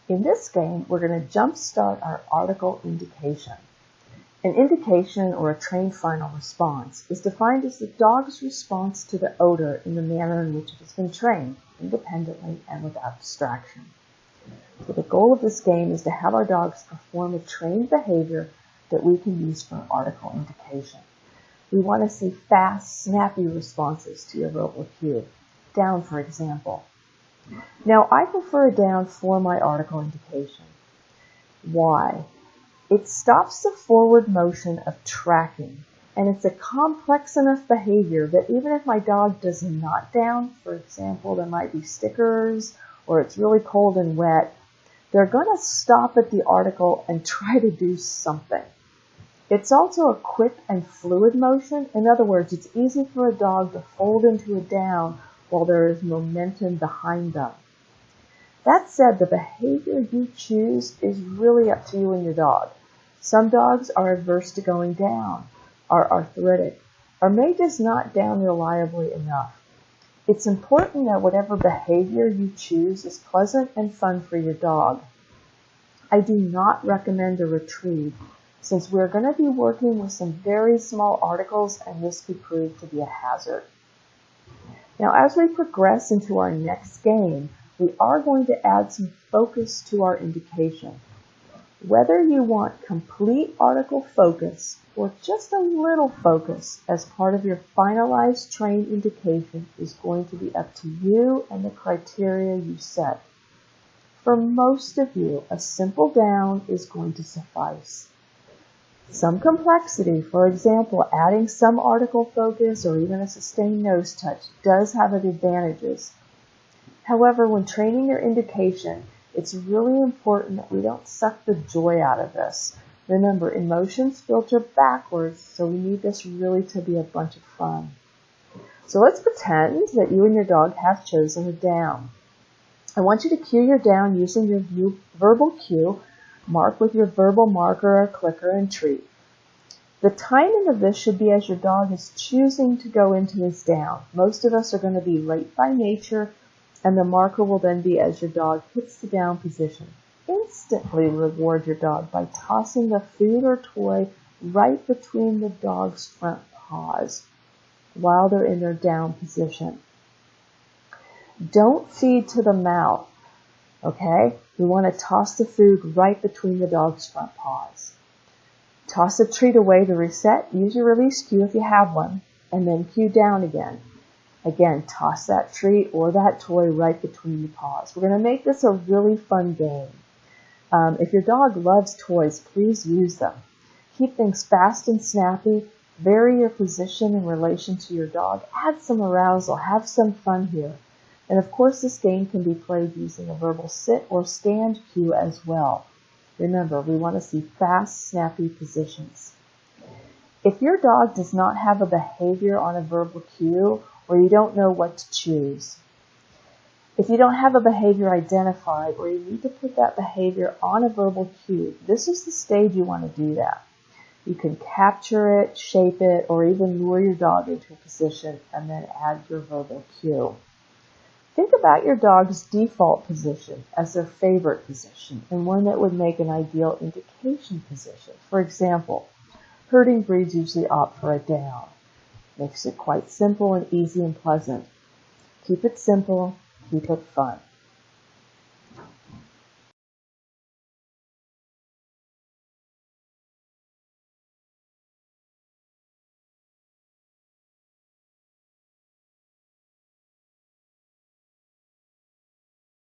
In this game, we're going to jumpstart our article indication. An indication, or a trained final response, is defined as the dog's response to the odor in the manner in which it has been trained, independently and without distraction. So the goal of this game is to have our dogs perform a trained behavior that we can use for article indication. We want to see fast, snappy responses to your verbal cue. Down, for example. Now, I prefer a down for my article indication. Why? It stops the forward motion of tracking, and it's a complex enough behavior that even if my dog does not down, for example, there might be stickers, or it's really cold and wet, they're going to stop at the article and try to do something. It's also a quick and fluid motion. In other words, it's easy for a dog to fold into a down while there is momentum behind them. That said, the behavior you choose is really up to you and your dog. Some dogs are averse to going down, are arthritic, or may just not down reliably enough. It's important that whatever behavior you choose is pleasant and fun for your dog. I do not recommend a retrieve, since we're going to be working with some very small articles and this could prove to be a hazard. Now, as we progress into our next game, we are going to add some focus to our indication. Whether you want complete article focus or just a little focus as part of your finalized trained indication is going to be up to you and the criteria you set. For most of you, a simple down is going to suffice. Some complexity, for example, adding some article focus or even a sustained nose touch does have its advantages. However, when training your indication, it's really important that we don't suck the joy out of this. Remember, emotions filter backwards, so we need this really to be a bunch of fun. So let's pretend that you and your dog have chosen a down. I want you to cue your down using your verbal cue. Mark with your verbal marker or clicker and treat. The timing of this should be as your dog is choosing to go into his down. Most of us are going to be late by nature, and the marker will then be as your dog hits the down position. Instantly reward your dog by tossing the food or toy right between the dog's front paws while they're in their down position. Don't feed to the mouth. Okay, we want to toss the food right between the dog's front paws. Toss the treat away to reset. Use your release cue if you have one, and then cue down again. Again, toss that treat or that toy right between the paws. We're going to make this a really fun game. If your dog loves toys, please use them. Keep things fast and snappy. Vary your position in relation to your dog. Add some arousal. Have some fun here. And of course, this game can be played using a verbal sit or stand cue as well. Remember, we want to see fast, snappy positions. If your dog does not have a behavior on a verbal cue, or you don't know what to choose, if you don't have a behavior identified, or you need to put that behavior on a verbal cue, this is the stage you want to do that. You can capture it, shape it, or even lure your dog into a position and then add your verbal cue. Think about your dog's default position as their favorite position and one that would make an ideal indication position. For example, herding breeds usually opt for a down. Makes it quite simple and easy and pleasant. Keep it simple, keep it fun.